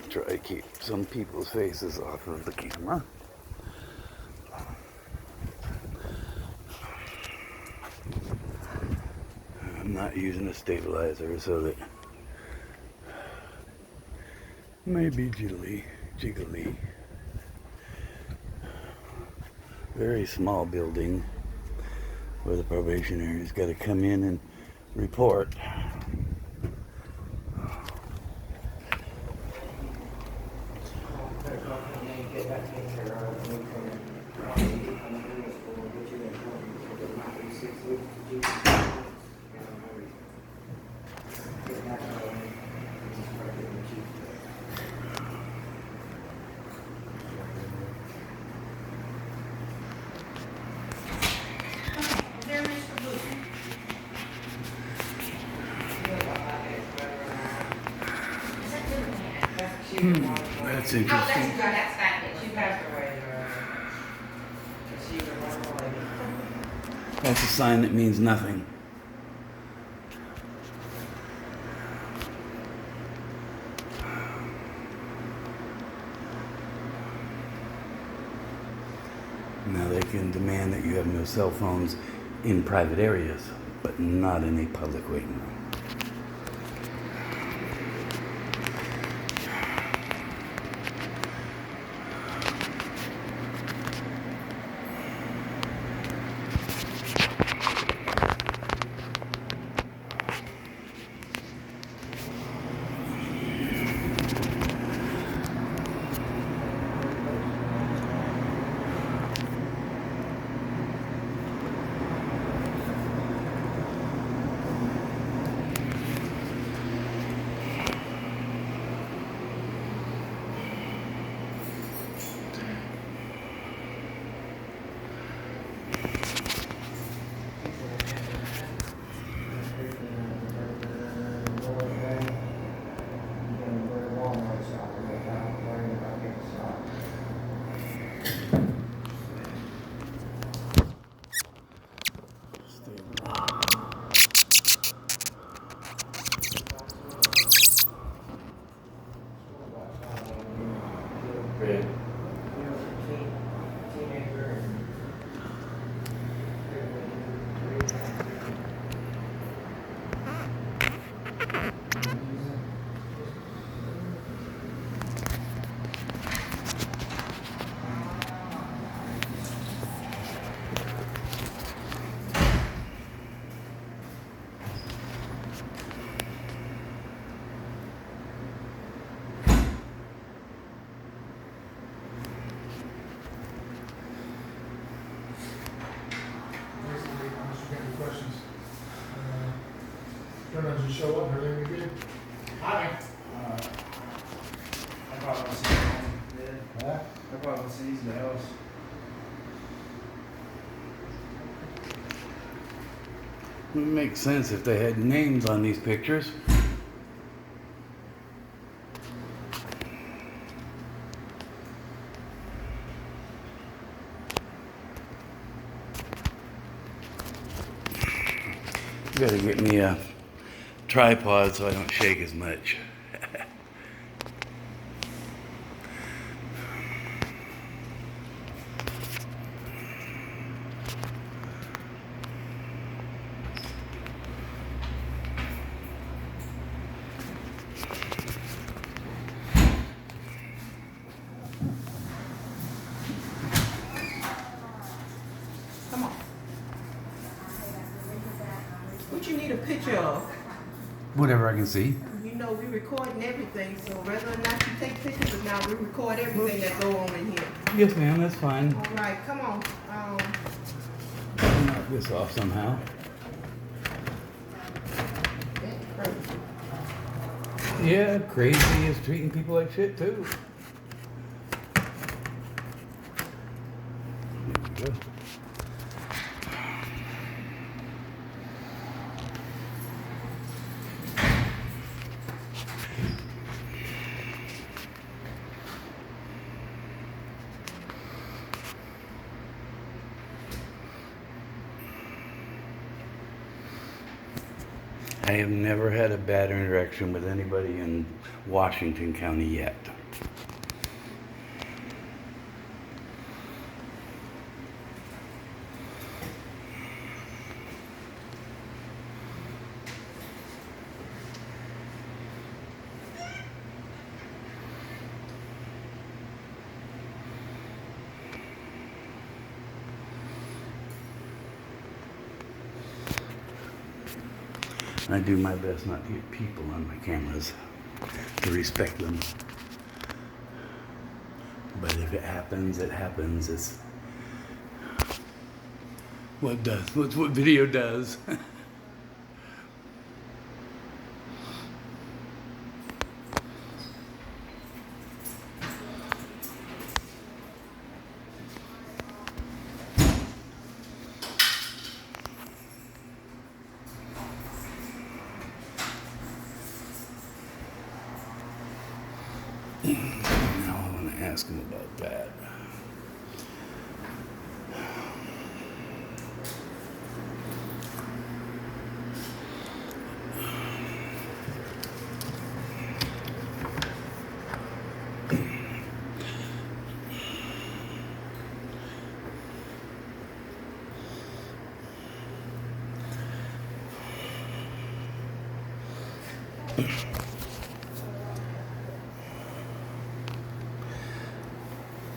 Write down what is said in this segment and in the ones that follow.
try to keep some people's faces off of the camera. I'm not using a stabilizer so that it may be jiggly. Very small building where the probationary's got to come in and report. That's interesting. That's a sign that means nothing. Now they can demand that you have no cell phones in private areas, but not in a public waiting room. Doesn't show up, everything we did. Hi. I probably want to see it. Huh? I probably want to see these in the house. It makes sense if they had names on these pictures. You gotta get me a tripod so I don't shake as much. Come on. What you need a picture of? Whatever I can see. You know we recording everything, so whether or not you take pictures or not, we record everything that go on in here. Yes, ma'am, that's fine. All right, come on. I'll knock this off somehow. Yeah, crazy is treating people like shit too. There we go. I have never had a bad interaction with anybody in Washington County yet. I do my best not to get people on my cameras, to respect them. But if it happens, it happens. It's what video does. Now I want to ask him about that.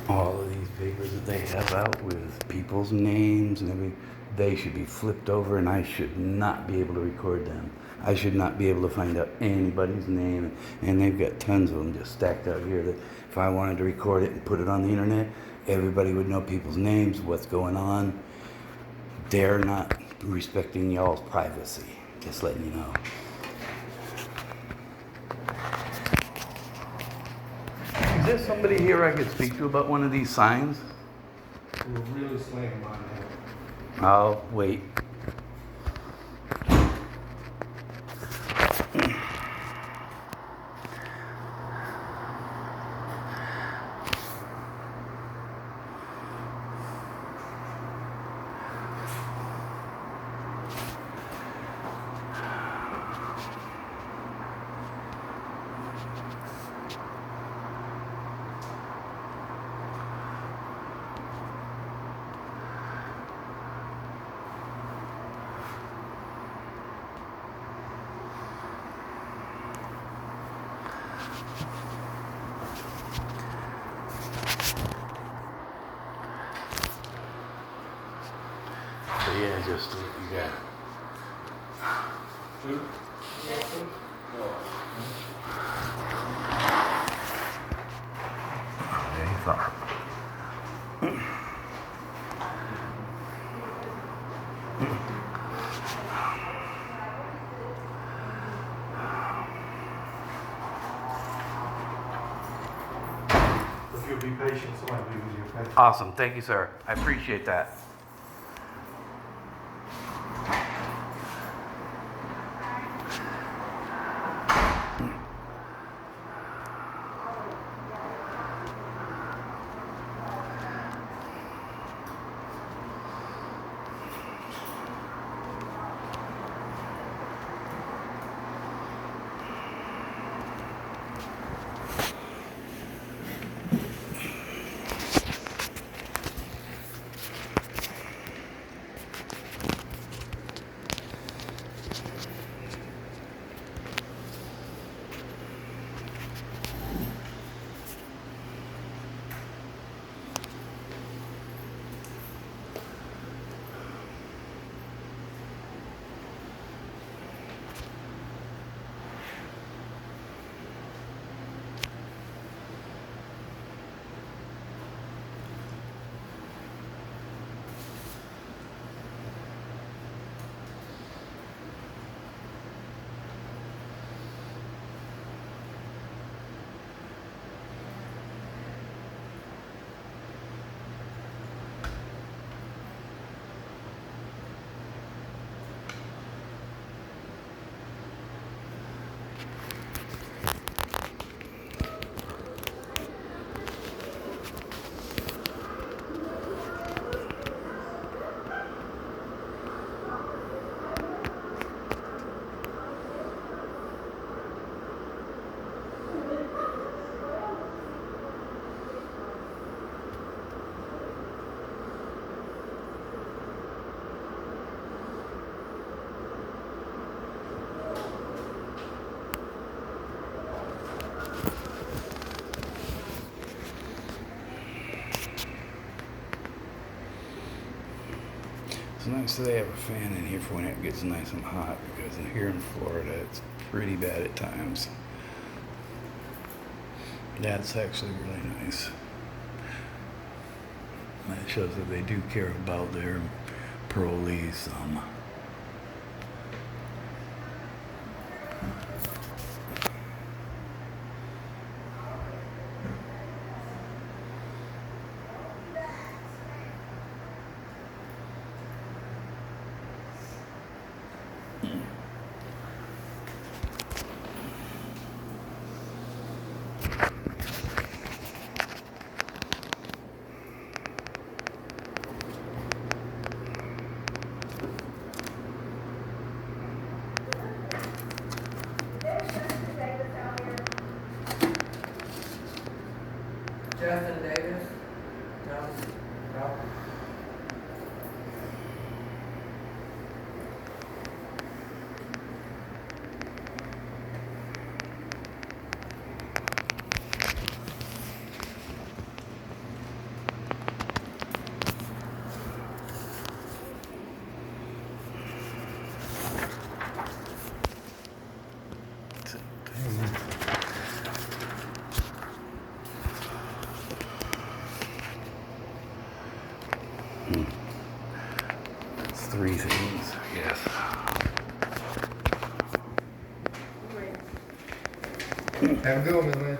All of these papers that they have out with people's names and everything, they should be flipped over, and I should not be able to record them. I should not be able to find out anybody's name, and they've got tons of them just stacked out here that if I wanted to record it and put it on the internet, everybody would know people's names, what's going on. They're not respecting y'all's privacy, just letting you know. Is there somebody here I could speak to about one of these signs? We're really slaying mine now. I'll wait. So yeah, just what you got. Okay, he thought. If you'll be patient, somebody will be with you, okay? Awesome, thank you, sir. I appreciate that. nice that they have a fan in here for when it gets nice and hot, because in here in Florida it's pretty bad at times. That's actually really nice. That shows that they do care about their parolees some. Justin Davis. No. No. That's three things, yes. Have a good one, man.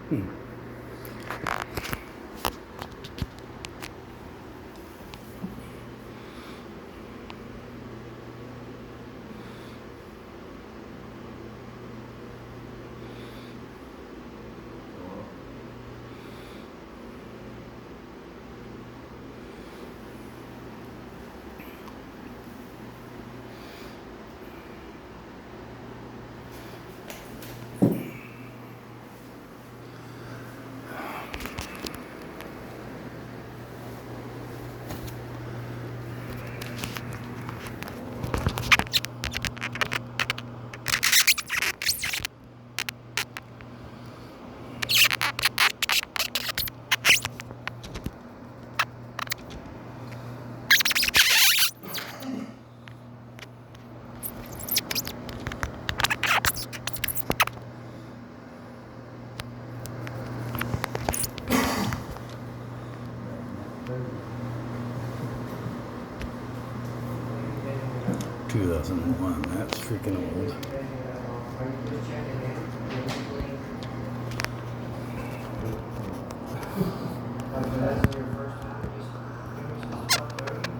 Are 2001, that's freaking old. you just checking in? Okay, that's your first time. Just give me some stuff, buddy.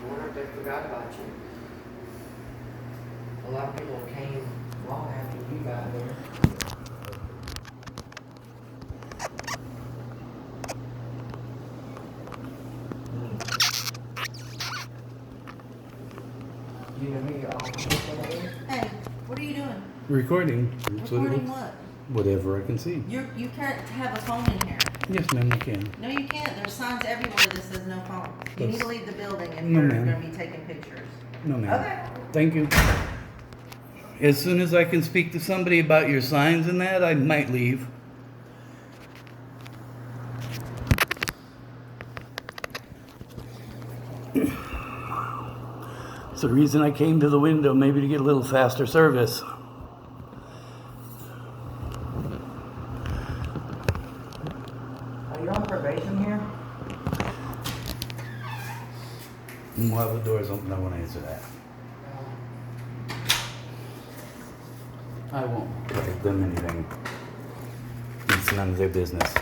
I wonder if they forgot about you. A lot of people came long after you got there. You know who your office is? Hey, what are you doing? Recording. That's what it Recording is. what? Whatever I can see. You can't have a phone in here. Yes, ma'am, you can. No, you can't. There's signs everywhere that says no phone. You need to leave the building if No, you're ma'am. gonna be taking pictures. No, ma'am. Okay. Thank you. As soon as I can speak to somebody about your signs and that, I might leave. It's the reason I came to the window, maybe to get a little faster service. Are you on probation here? While the door's open, I won't answer that. I won't tell them anything. It's none of their business.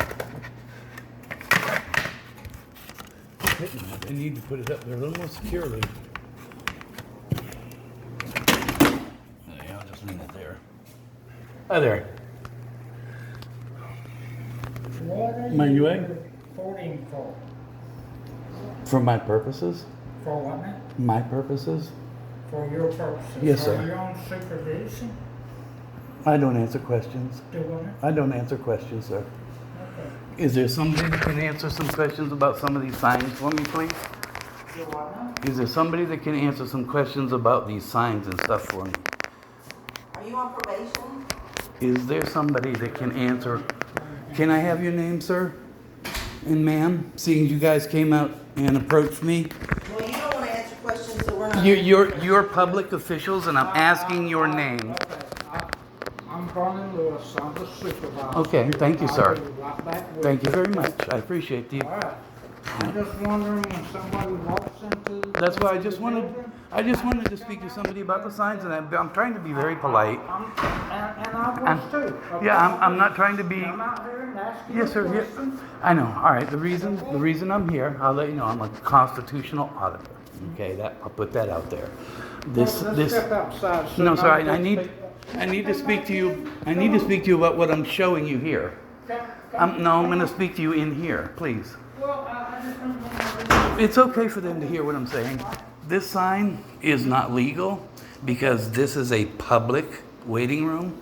They need to put it up there a little more securely. Yeah, I'll just leave it there. Hi there. What are Mind you, you eh? recording for? For my purposes? For what now? My purposes? For your purposes? Yes, sir. Are you on supervision? I don't answer questions. Doing it? I don't answer questions, sir. Okay. Is there somebody that can answer some questions about some of these signs for me, please? You what now? Is there somebody that can answer some questions about these signs and stuff for me? Are you on probation? Is there somebody that can answer? Can I have your name, sir? And ma'am, seeing you guys came out and approached me? Well, you don't want to answer questions, so we're not. You're public officials and I'm asking your name. Okay. I'm Vernon Lewis. I'm the supervisor. Okay, thank you, sir. I'll be right back with Thank you very much. I appreciate you. All right. I'm just wondering when somebody walks into. That's why I just the wanted building, to speak to somebody about the signs, and I'm trying to be very polite. And I was too. Okay? Yeah, I'm not trying to be. I'm out here and asking Yes, you sir. questions. I know. All right. The reason I'm here, I'll let you know. I'm a constitutional auditor. Okay, I'll put that out there. Let's step outside. so No, sir. nobody I can need to speak to you. I need to speak to you about what I'm showing you here. I'm going to speak to you in here, please. Well, I just don't want to. It's okay for them to hear what I'm saying. This sign is not legal because this is a public waiting room.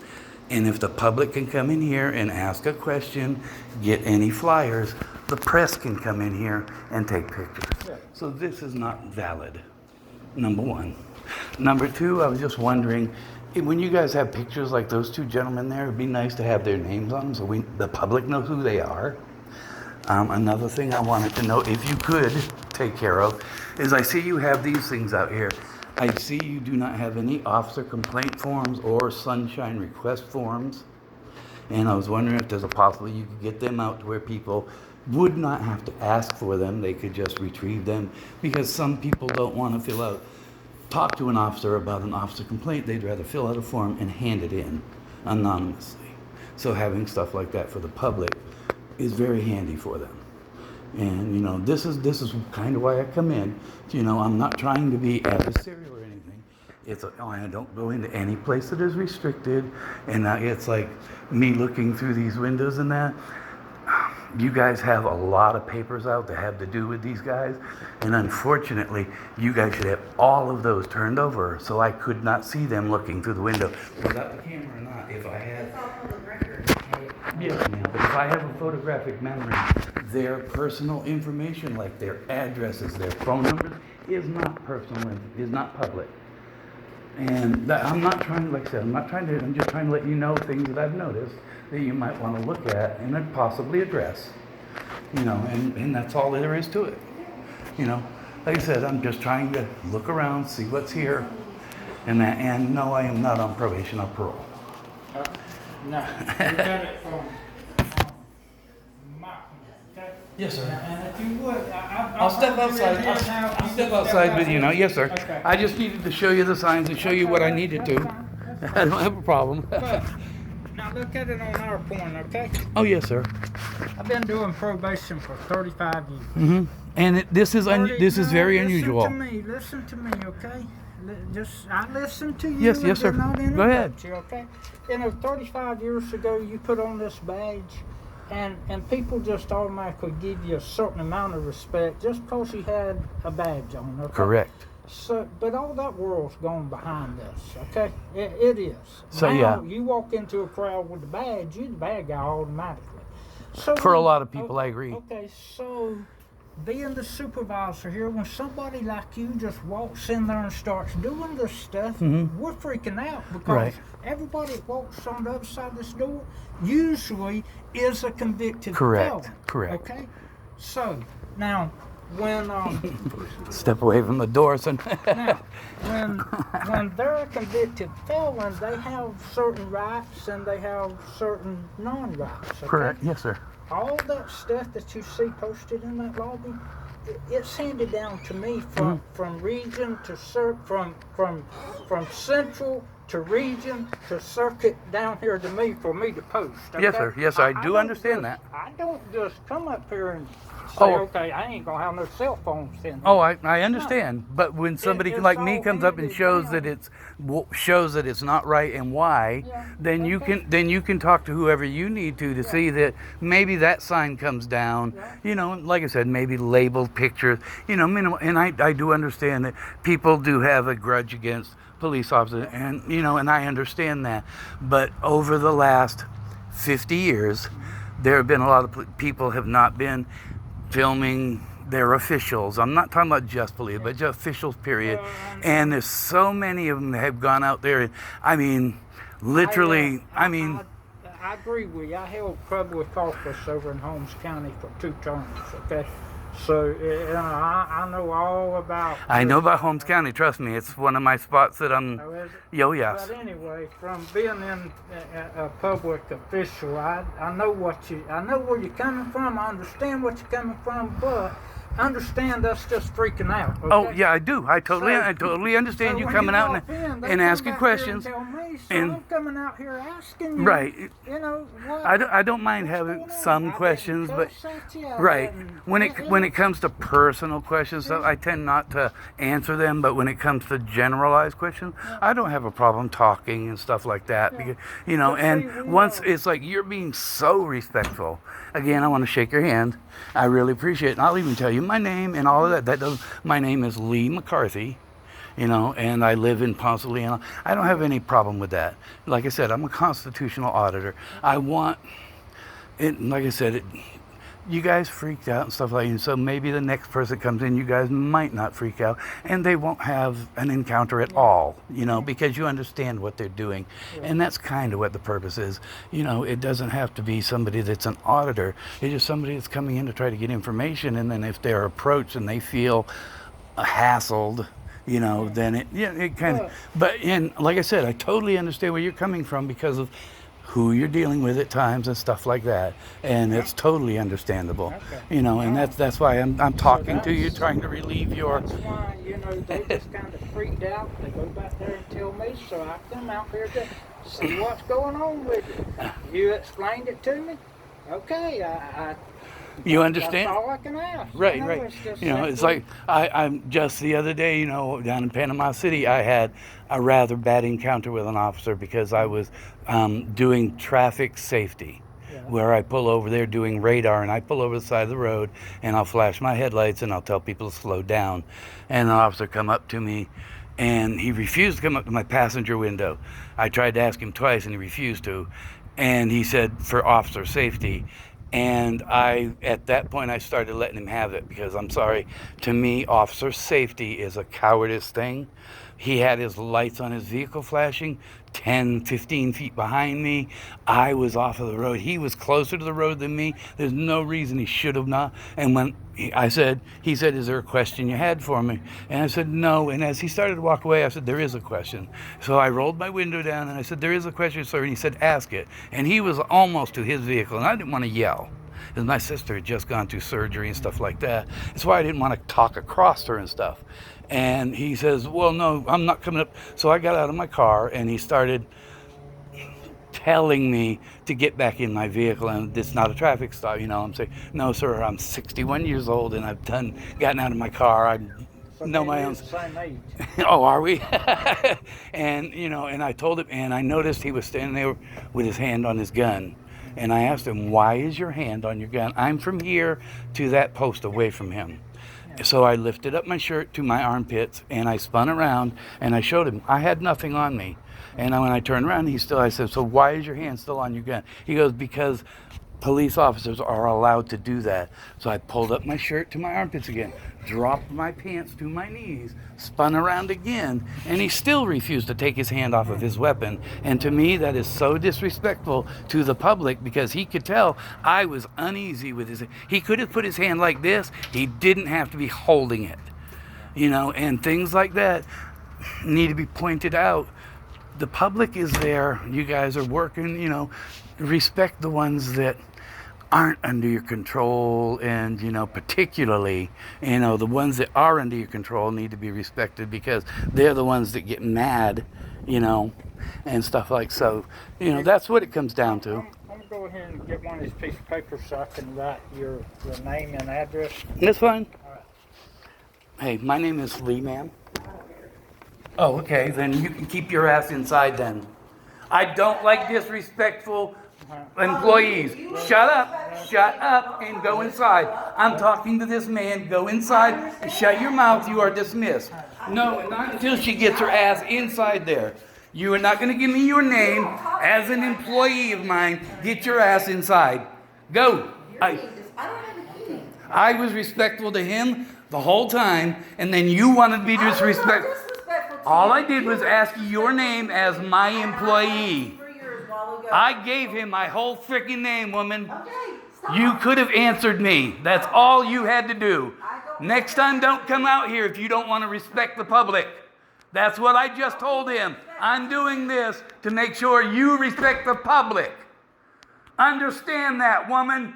And if the public can come in here and ask a question, get any flyers, the press can come in here and take pictures. So this is not valid, number one. Number two, I was just wondering, when you guys have pictures like those two gentlemen there, it'd be nice to have their names on them so the public knows who they are. Another thing I wanted to know, if you could take care of, is I see you have these things out here. I see you do not have any officer complaint forms or sunshine request forms. And I was wondering if there's a possibility you could get them out to where people would not have to ask for them. They could just retrieve them, because some people don't want to talk to an officer about an officer complaint. They'd rather fill out a form and hand it in anonymously. So having stuff like that for the public is very handy for them. And this is kind of why I come in. I'm not trying to be adversarial or anything. I don't go into any place that is restricted, and it's like me looking through these windows and that. You guys have a lot of papers out that have to do with these guys, and unfortunately, you guys should have all of those turned over, so I could not see them looking through the window. Without the camera or not, if I had... It's all public record. Yes, ma'am, but if I have a photographic memory, their personal information, like their addresses, their phone numbers, is not personal, is not public. And I'm not trying, like I said, I'm just trying to let you know things that I've noticed that you might want to look at and then possibly address. And that's all there is to it. Like I said, I'm just trying to look around, see what's here, and no, I am not on probation or parole. No, you got it from Martin, okay? Yes, sir. And if you would, I'll step outside. I'll step outside with you now. Yes, sir. Okay. I just needed to show you the signs and show you what I needed to. I don't have a problem. But, now look at it on our point, okay? Oh, yes, sir. I've been doing probation for 35 years. Mm-hmm. And this is very unusual. Listen to me, okay? I listen to you. Yes, and yes, sir. did not Go ahead. interrupt you, okay? 35 years ago, you put on this badge, and people just automatically give you a certain amount of respect just because you had a badge on, okay? Correct. So, but all that world's gone behind us, okay? It is. So, now, yeah. You walk into a crowd with a badge, you're the bad guy automatically. So For a lot of people, I agree. Okay, so being the supervisor here, when somebody like you just walks in there and starts doing this stuff, we're freaking out because Right. everybody that walks on the other side of this door usually is a convicted Correct, felon. correct. Okay? So, now, when Step away from the door, son. now, when they're a convicted felon, they have certain rights and they have certain non-rights. Okay? Correct. Yes, sir. All that stuff that you see posted in that lobby, it's handed down to me from region to from central to region to circuit down here to me for me to post. Okay? Yes, sir. Yes, I do don't understand just- that. I don't just come up here and say, Oh. okay, I ain't gonna have no cell phones in here. Oh, I understand. But when somebody it's like me all comes up and handed shows down. that shows that it's not right and why, Yeah, then okay. you can talk to whoever you need to see that maybe that sign comes down. Yeah. You know, like I said, maybe labeled pictures. You know, minimal. And I do understand that people do have a grudge against police officers, and you know, and I understand that. But over the last 50 years, there have been a lot of people have not been filming their officials. I'm not talking about just police, but just officials, period. And there's so many of them that have gone out there. And, I mean, literally, I agree with you. I held public office over in Holmes County for 2 terms, okay? So, I know all about... know about Holmes County. Trust me, it's one of my spots that I'm... Oh, is it? Yes. But anyway, from being in a public official, I know I know where you're coming from. I understand what you're coming from, but understand us just freaking out. Okay? Oh, yeah, I do. I totally understand So you when coming out walk in, they and come asking back here and questions. tell me, so and- I'm coming out here asking you. Right. You know what? I don't mind what's having going on? some I didn't questions, but cuss at you, I right didn't- when it comes to personal questions, so I tend not to answer them. But when it comes to generalized questions, I don't have a problem talking and stuff like that. Because, you know, But see, and we once know- it's like you're being so respectful. Again, I want to shake your hand. I really appreciate it. And I'll even tell you my name and all of that. My name is Lee McCarthy. You know, and I live in Ponce de Leon. I don't have any problem with that. Like I said, I'm a constitutional auditor. I want it, like I said, you guys freaked out and stuff like that. So maybe the next person comes in, you guys might not freak out and they won't have an encounter at all, you know, because you understand what they're doing. And that's kind of what the purpose is. You know, it doesn't have to be somebody that's an auditor. It's just somebody that's coming in to try to get information. And then if they're approached and they feel hassled, you know, then it kind of, but like I said, I totally understand where you're coming from because of who you're dealing with at times and stuff like that, and it's totally understandable. Okay. You know, and that's why I'm talking to you, trying to relieve your. That's why, you know, they just kind of freaked out. They go back there and tell me, so I come out here to see what's going on with you. You explained it to me. Okay, You understand? That's all I can ask. Right, you know, right. It's just You know, it's simple. like I'm just the other day, you know, down in Panama City, I had a rather bad encounter with an officer because I was doing traffic safety. Yeah. Where I pull over, they're doing radar, and I pull over the side of the road, and I'll flash my headlights, and I'll tell people to slow down. And an officer come up to me, and he refused to come up to my passenger window. I tried to ask him twice, and he refused to. And he said, for officer safety. And at that point, I started letting him have it because I'm sorry, to me, officer safety is a cowardice thing. He had his lights on his vehicle flashing 10, 15 feet behind me. I was off of the road. He was closer to the road than me. There's no reason he should have not. And when he said, is there a question you had for me? And I said, no. And as he started to walk away, I said, there is a question. So I rolled my window down and I said, there is a question, sir. And he said, ask it. And he was almost to his vehicle. And I didn't want to yell, because my sister had just gone through surgery and stuff like that. That's why I didn't want to talk across her and stuff. And he says, well, no, I'm not coming up. So I got out of my car and he started telling me to get back in my vehicle, and it's not a traffic stop. You know, I'm saying, no, sir, I'm 61 years old and I've gotten out of my car. I So know maybe my we're own. the same age. Oh, are we? And, you know, and I told him, and I noticed he was standing there with his hand on his gun. And I asked him, why is your hand on your gun? I'm from here to that post away from him. So I lifted up my shirt to my armpits and I spun around and I showed him I had nothing on me. And when I turned around, I said, so why is your hand still on your gun? He goes, because police officers are allowed to do that. So I pulled up my shirt to my armpits again, dropped my pants to my knees, spun around again, and he still refused to take his hand off of his weapon. And to me, that is so disrespectful to the public, because he could tell I was uneasy with his. He could have put his hand like this. He didn't have to be holding it, you know, and things like that need to be pointed out. The public is there. You guys are working, you know, respect the ones that aren't under your control, and, you know, particularly, you know, the ones that are under your control need to be respected, because they're the ones that get mad, you know, and stuff like so. You know, that's what it comes down to. I'm gonna go ahead and get one of these pieces of paper so I can write your name and address. That's fine. Hey, my name is Lee, ma'am. Oh, okay, then you can keep your ass inside then. I don't like disrespectful employees. Shut up, and go inside. I'm talking to this man. Go inside, shut your mouth, you are dismissed. No, not until she gets her ass inside there. You are not going to give me your name as an employee of mine. Get your ass inside. Go. I was respectful to him the whole time, and then you wanted to be disrespectful. All I did was ask you your name as my employee. I gave him my whole freaking name, woman. You could have answered me. That's all you had to do. Next time, don't come out here if you don't want to respect the public. That's what I just told him. I'm doing this to make sure you respect the public. Understand that, woman.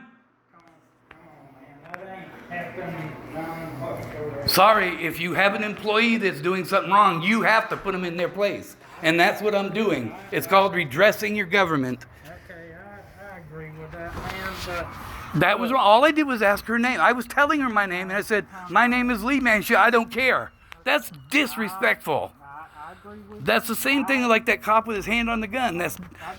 Sorry, if you have an employee that's doing something wrong, you have to put them in their place. And that's what I'm doing. It's called redressing your government. Okay, I agree with that, man, but... That was wrong. All I did was ask her name. I was telling her my name, and I said, my name is Lee, man. I don't care. That's disrespectful. I agree with That's the same thing like that cop with his hand on the gun.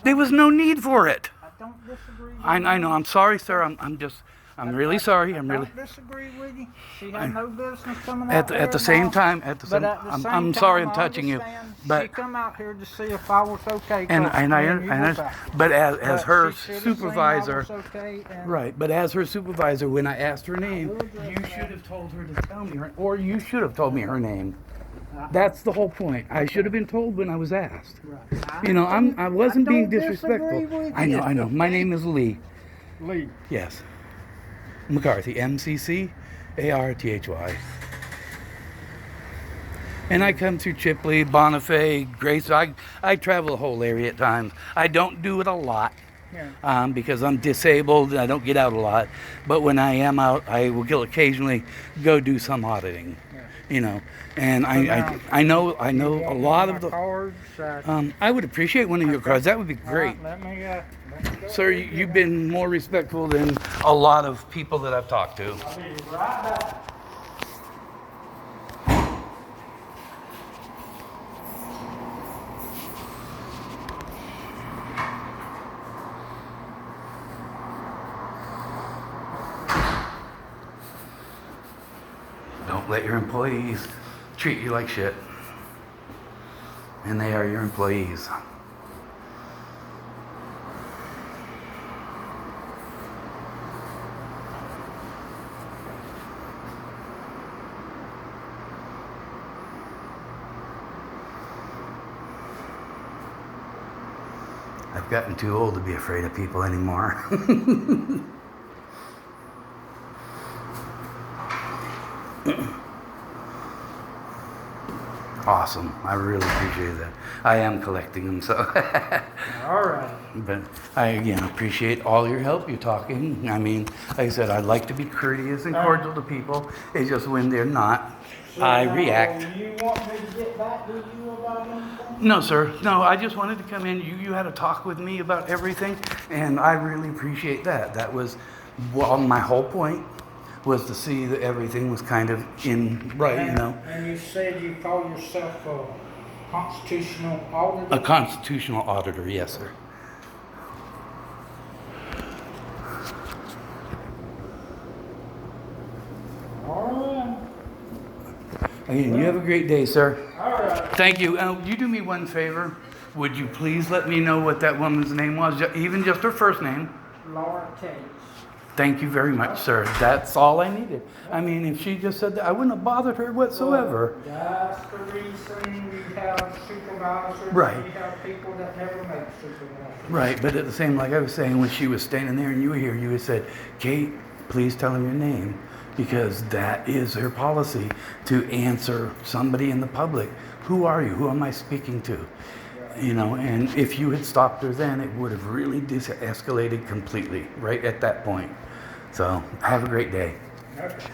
There was no need for it. I don't disagree with I know. I'm sorry, sir. I'm really sorry. I don't disagree with you. She had no business coming out At there the same now. time, But at the I'm same sorry time, I'm touching you, understand she but come out here to see if I was okay. and cause I me and you was understand. out. But as But her she should've seen I supervisor, was okay, and right? But as her supervisor, when I asked her name, you should have told her to tell me her, or you should have told me her name. That's the whole point. I should have been told when I was asked. Right. You know, I wasn't I being don't disagree disrespectful. with I you. know. My name is Lee. Lee. Yes. McCarthy, McCarthy. And I come through Chipley, Bonifay, Grace. I travel the whole area at times. I don't do it a lot because I'm disabled and I don't get out a lot. But when I am out, I will occasionally go do some auditing. You know, and I know a lot of the cards. I would appreciate one of your cards. That would be great. Let me go Sir, you've been more respectful than a lot of people that I've talked to. I'll be right back. Don't let your employees treat you like shit. And they are your employees. I've gotten too old to be afraid of people anymore. Awesome. I really appreciate that. I am collecting them, so. All right. But I, again, appreciate all your help. You're talking. I mean, like I said, I'd like to be courteous and cordial to people. It's just when they're not, I react. You want me to get back with you about anything? No, sir. No, I just wanted to come in. You had a talk with me about everything, and I really appreciate that. That was, well, my whole point was to see that everything was kind of in right, you know. And you said you call yourself a constitutional auditor? A constitutional auditor, yes, sir. All Again, you have a great day, sir. right. All right. Thank you. You do me one favor. Would you please let me know what that woman's name was, even just her first name? Laura Case. Thank you very much, sir. That's all I needed. I mean, if she just said that, I wouldn't have bothered her whatsoever. That's the reason you have supervisors. Right. You have people that never make supervisors. Right, but at the same, like I was saying, when she was standing there and you were here, you had said, Kate, please tell him your name, because that is her policy to answer somebody in the public. Who are you? Who am I speaking to? You know, and if you had stopped her then, it would have really escalated completely right at that point. So have a great day. Okay.